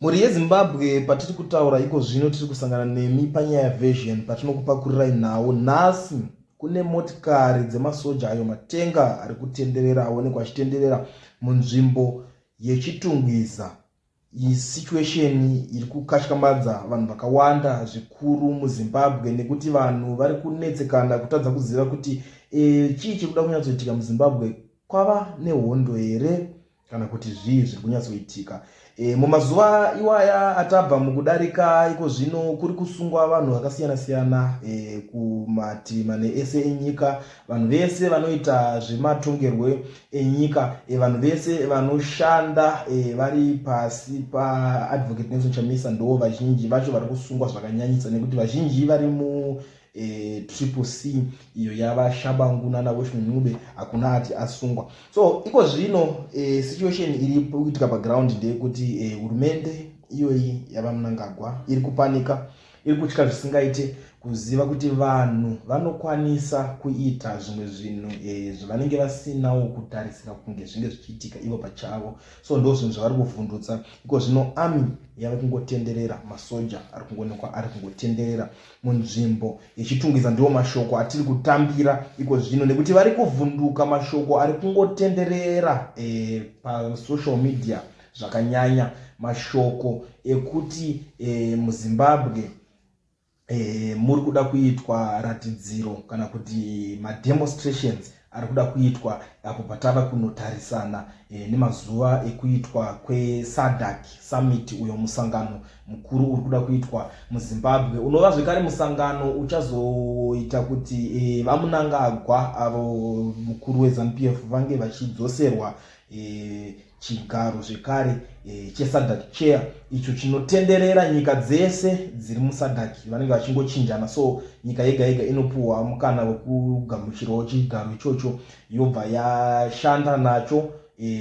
Muri yeZimbabwe patiri kutaura iko zvino tiri kusangana nemi panyaya yaVision patinokupakurirai nawo. Nhasi kune motikari dzemasoja ayo matenga ari kutenderera aonekwa achitenderera munzvimbo yeChitungwiza. Iyi situation iri kukashikamadza vanhu vakawanda zvikuru muZimbabwe nekuti vanhu vari kunetsekana kutadza kuziva kuti chii chiri kuda kunyatsoitika muZimbabwe. Kwava nehondo here kana kuti zvii zviri kunyatsoitika? Mumazuva iwaya atabva mukudarika iko zvino kuri kusungwa vanhu vakasiyana siyana kumativi mane ese enyika, vanhu vese vanoita zvematongerwe enyika, vanhu vese vanoshanda vari pasi paAdvocate Nelson Chamisa ndo vazhinji vacho vari kusungwa zvakanyanyisa nekuti vazhinji vari mu Triple C iyo yava Shabangu nana Washington Ncube hakuna ati asungwa. So iko zvino situation iri kuitika paground ndeyekuti hurumende iyoyi yava Mnangagwa iri kupanika, iri kutya zvisingaite kuziva kuti vanhu vanokwanisa kuita zvimwe zvinhu zvavanenge vasinawo kutarisira kunge zvinge zvichiitika ivo pachavo. So ndo zvinhu zvavari kuvhundutsa. Iko zvino army yava kungotenderera, masoja ari kungoonekwa ari kungotenderera munzvimbo yeChitungwiza. Ndiwo mashoko atiri kutambira iko zvino nekuti vari kuvhunduka mashoko ari kungotenderera pasocial media zvakanyanya, mashoko ekuti muZimbabwe muri kuda kuitwa ratidziro kana kuti mademonstrations ari kuda kuitwa apo patava kunotarisana nemazuva ekuitwa kweSADC summit, uyo musangano mukuru uri kuda kuitwa muZimbabwe, unova zvekare musangano uchazoita kuti vaMnangagwa avo mukuru weZANU-PF vange vachidzoserwa chigaro zvekare cheSADC chair, icho chinotenderera nyika dzese dziri muSADC vanenge vachingochinjana. So nyika yega yega inopuwa mukana wekugamuchirawo chigaro ichocho yobva yashanda nacho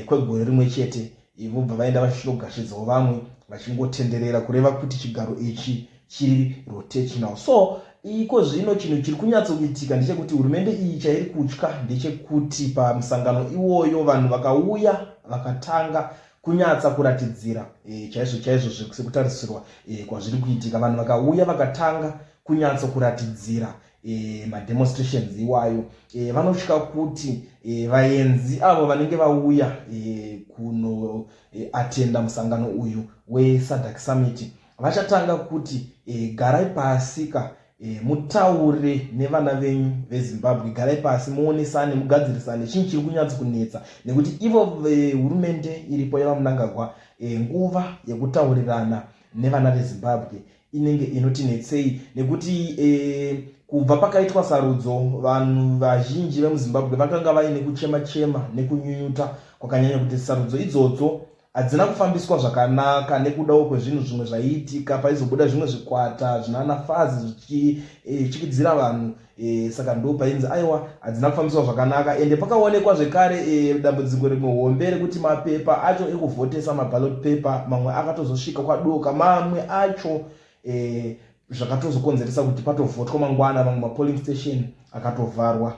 kwegore rimwe chete, vobva vaenda vachinogashidzwawo vamwe vachingotenderera kureva kuti chigaro ichi chiri rotational. So iko zvino chinhu chiri kunyatsoitika ndechekuti hurumende iyi chairi kutya ndechekuti pamusangano iwoyo vanhu vakauya vakatanga kunyatsa kuratidzira chaizvo chaizvo sekutarisirwa kwazviri kuitika. Vanhu vakauya vakatanga kunyatsa kuratidzira mademonstrations iwayo, vanotya kuti vaenzi avo vanenge vauya kuno atenda musangano uyu weSADC summit vachatanga kuti garai pasika, mutaure nevana venyu veZimbabwe, garai pasi muonesane, mugadzirisane chinhu chiri kunyatsa kunetsa, nekuti ivo hurumende iripo yavaMnangagwa nguva yekutaurirana nevana veZimbabwe inenge inotinetsei, nekuti kubva pakaitwa sarudzo vanhu vazhinji vemuZimbabwe vakanga vaine kuchema chema nekunyunyuta kwakanyanya kuti sarudzo idzodzo hadzina kufambiswa zvakanaka nekudawo kwezvinhu zvimwe zvaiitika. Paizobuda zvimwe zvikwata zvinanafazi zvichikidzira vanhu, saka ndo painzi aiwa hadzina kufambiswa zvakanaka. Ende pakaonekwa zvekare dambudziko rimwe hombe rekuti mapepa acho ekuvhotesa, maballot paper, mamwe akatozosvika kwadoka, mamwe acho zvakatozokonzeresa kuti patovhotwa mangwana, mamwe mapolling station akatovharwa,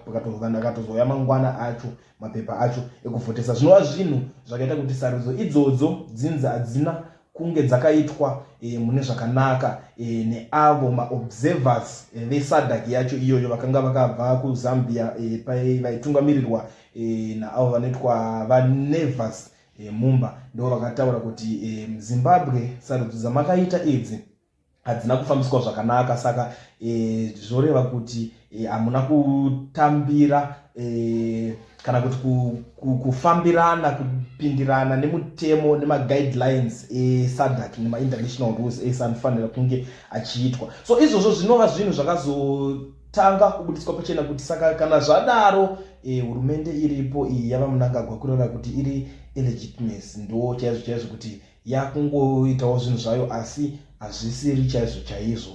akatozouya mangwana acho mapepa acho ekuvhotesa. Zvinova zvinhu zvakaita kuti sarudzo idzodzo dzinzi hadzina kunge dzakaitwa mune zvakanaka neavo maobservers veSADC yacho iyoyo vakanga vakabva kuZambia vaitungamirirwa naavo vanoitwa vaNevers Mumba. ndo vakataura kuti Zimbabwe sarudzo dzamakaita idzi hadzina kufambiswa zvakanaka, saka zvoreva kuti hamuna kutambira kana kuti kufambirana, kupindirana nemutemo nemaguidelines eSADC nemainternational rules esanofanira kunge achiitwa. So izvozvo zvinova zvinhu zvakazotanga kubudiswa pachena kuti saka kana zvadaro hurumende iripo iyi yavaMnangagwa kureva kuti iri illegitimacy, ndo chaizvo chaizvo kuti yakungoitawo zvinhu zvayo asi hazvisiri chaizvo chaizvo,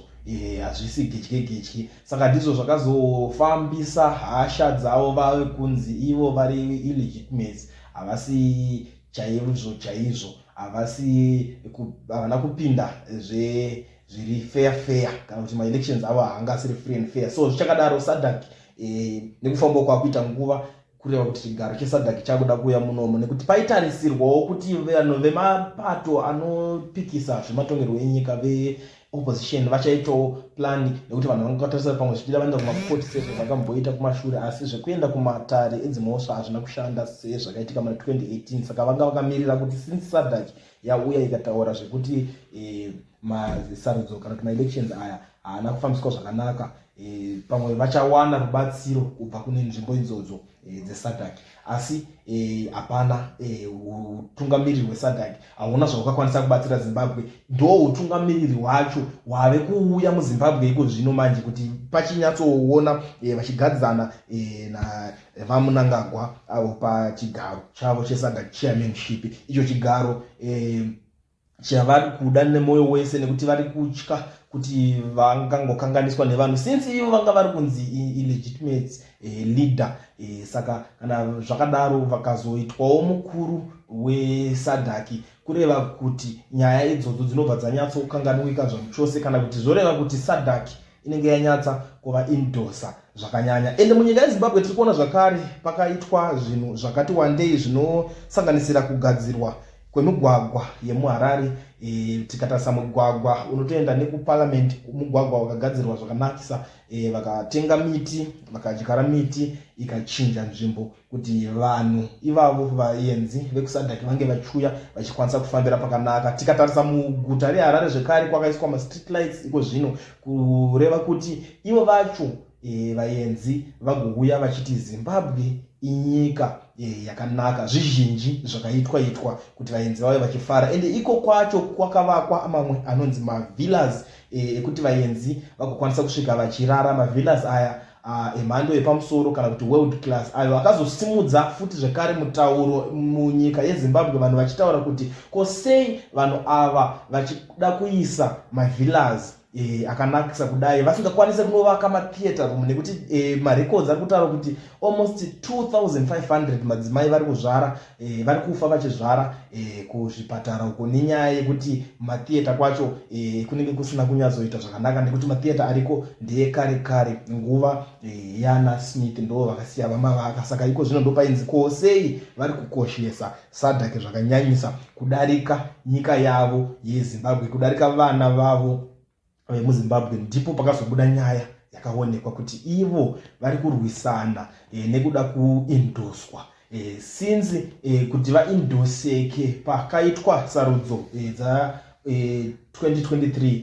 hazvisi getye. Saka ndizvo zvakazofambisa hasha dzavo vave kunzi ivo vari illegitimacy, havasi chaizvo, havana kupinda zviri fair kana kuti maelections avo haangasiri free and fair. So zvichakadaro SADC nekufamba kwakuita nguva kureva kuti chigaro chesadhaki chakuda kuuya munomo, nekuti paitarisirwawo kuti vanhu vemapato anopikisa zvematongerwo enyika veopposition vachaitawo plani, nekuti vanhu vangatarisira pamwe zvichida vaenda kumakoti sezvo vakamboita kumashure, asi zvekuenda kumatare edzimhosva hazvina kushanda sezvakaitika muna 2018. Saka vanga vakamirira kuti since sadhaki yauya ikataura zvekuti masarudzo kana kuti maelections aya haana kufambiswa zvakanaka, pamwe vachawana rubatsiro kubva kune nzvimbo idzodzo dzesadhaki, asi hapana. Utungamiriri hwesadhaki hauna zvahukakwanisa kubatsira Zimbabwe. Ndo utungamiriri hwacho hwave kuuya muZimbabwe iko zvino manje, kuti pachinyatsoona vachigadzana naVamunangagwa avo pachigaro chavo chesadhaki chairmanship. Icho chigaro chavari kuda nemoyo wese, nekuti vari kutya kuti vangangokanganiswa nevanhu, since ivo vanga vari kunzi illegitimate leader. Saka kana zvakadaro vakazoitwawo mukuru wesadhaki, kureva kuti nyaya idzodzo dzinobva dzanyatsokanganwika zvanhu chose, kana kuti zvoreva kuti sadhaki inenge yanyatsa kuva indosa zvakanyanya. Ende munyika yeZimbabwe tiri kuona zvakare pakaitwa zvinhu zvakati wandei zvinosanganisira kugadzirwa kwemigwagwa yemuHarare. Tikatarisa mugwagwa unotoenda nekuparliament, mugwagwa wakagadzirwa zvakanakisa, vakatenga miti vakadyara miti ikachinja nzvimbo kuti vanhu ivavo vaenzi vekusadhaki vange vachiuya vachikwanisa kufambira pakanaka. Tikatarisa muguta reHarare zvekare kwakaiswa mastreet lights iko zvino, kureva kuti ivo vacho vaenzi vagouya vachiti Zimbabwe inyika yakanaka. Zvizhinji zvakaitwa kuti vaenzi vave vachifara, ende iko kwacho kwakavakwa mamwe anonzi mavillas ekuti vaenzi vagokwanisa kusvika vachirara. Mavillas aya emhando yepamusoro kana kuti world class, ayo akazosimudza futi zvekare mutauro munyika yeZimbabwe, vanhu vachitaura kuti kosei vanhu ava vachida kuisa mavillas akanakisa kudai vasingakwanise kunovaka matheatre room, nekuti marecords ari kutaura kuti almost 2500 madzimai vari kuzvara, vari kufa vachizvara kuzvipatara uko, nenyaya yekuti matheatre kwacho kunenge kusina kunyatsoita zvakanaka, nekuti matheatre ariko ndeyekare kare, nguva yana Smith ndo vakasiya vamavaka. Saka iko zvino ndopainzi kosei vari kukoshesa sadhaki zvakanyanyisa kudarika nyika yavo yeZimbabwe, kudarika vana vavo vemuZimbabwe. Ndipo pakazobuda nyaya yakaonekwa kuti ivo vari kurwisana nekuda kuindoswa, since kuti vaindoseke pakaitwa sarudzo dza 2023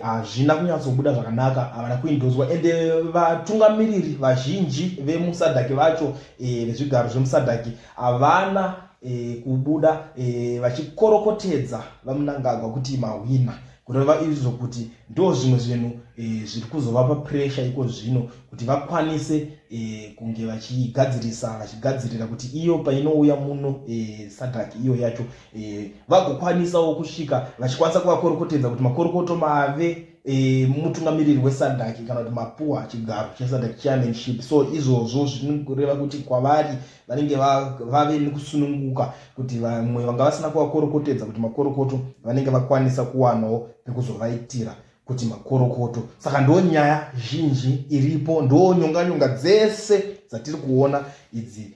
hazvina kunyatsobuda zvakanaka, havana kuindoswa. Ende vatungamiriri vazhinji vemusadhaki vacho vezvigaro zvemusadhaki havana kubuda vachikorokotedza Vamunangagwa kuti mahwina, kureva izvo kuti ndo zvimwe zvinhu zviri kuzovapa pressure iko zvino kuti vakwanise kunge vachigadzirira kuti iyo painouya muno sadhaki iyo yacho vagokwanisawo kusvika vachikwanisa kuvakorokotedza kuti makorokoto mave mutungamiriri wesadhaki kana kuti mapuwa chigaro chesadhaki chairmanship. So izvozvo zvinoreva kuti kwavari vanenge vave nekusununguka kuti vamwe vanga vasina kuvakorokotedza kuti makorokoto vanenge vakwanisa kuwanawo pekuzovaitira kuti makorokoto. Saka ndo nyaya zhinji iripo, ndo nyonganyonga dzese dzatiri kuona idzi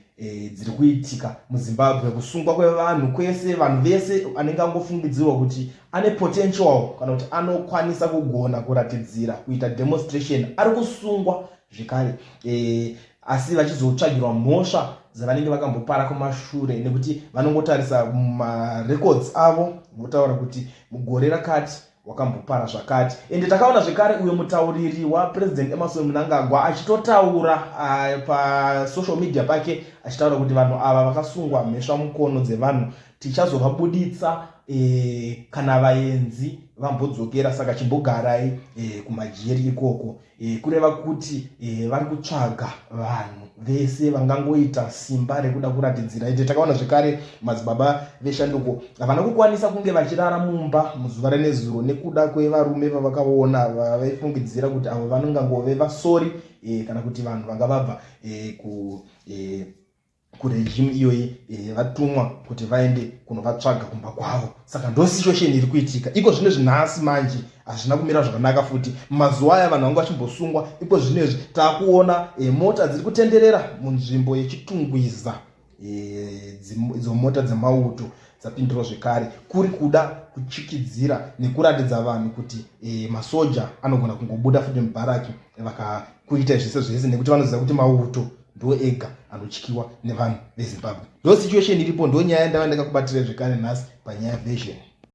dziri kuitika muZimbabwe, kusungwa kwevanhu kwese, vanhu vese anenge angofungidzirwa kuti ane potential kana kuti anokwanisa kugona kuratidzira kuita demonstration ari kusungwa zvekare, asi vachizotsvagirwa mhosva dzavanenge vakambopara kumashure, nekuti vanongotarisa marecords avo votaura kuti mugore rakati wakambopara zvakati. Ende takaona zvekare uyo mutauriri waPresident Emmerson Mnangagwa achitotaura pasocial media pake achitaura kuti vanhu ava vakasungwa mhesva mukono dzevanhu tichazovabuditsa kana vaenzi vambodzokera. Saka chimbogarai kumajeri ikoko, kureva kuti vari kutsvaga vanhu vese vangangoita simba rekuda kuratidzira. Ende takaona zvekare madzibaba veshanduko havana kukwanisa kunge vachirara mumba muzuva renezuro nekuda kwevarume vavakaona vaifungidzira kuti avo vanongangove vasori kana kuti vanhu vanga vabva kuregime iyoyi vatumwa kuti vaende kunovatsvaga kumba kwavo. Saka ndo situation iri kuitika iko zvino zvinhasi manje hazvina kumira zvakanaka futi. Mazuva aya vanhu vanga vachimbosungwa, ipo zvinezvi taakuona mota dziri kutenderera munzvimbo yechitungwiza, idzo mota dzemauto dzapindura zvekare, kuri kuda kuchikidzira nekuratidza vanhu kuti masoja anogona kungobuda futi mubharaki vakakuita zvese zvese, nekuti vanoziva kuti mauto ndo ega anotyiwa nevanhu veZimbabwe. Ndo situation iripo, ndo nyaya ndava ndakakubatira zvekare nhasi panyaya Vision.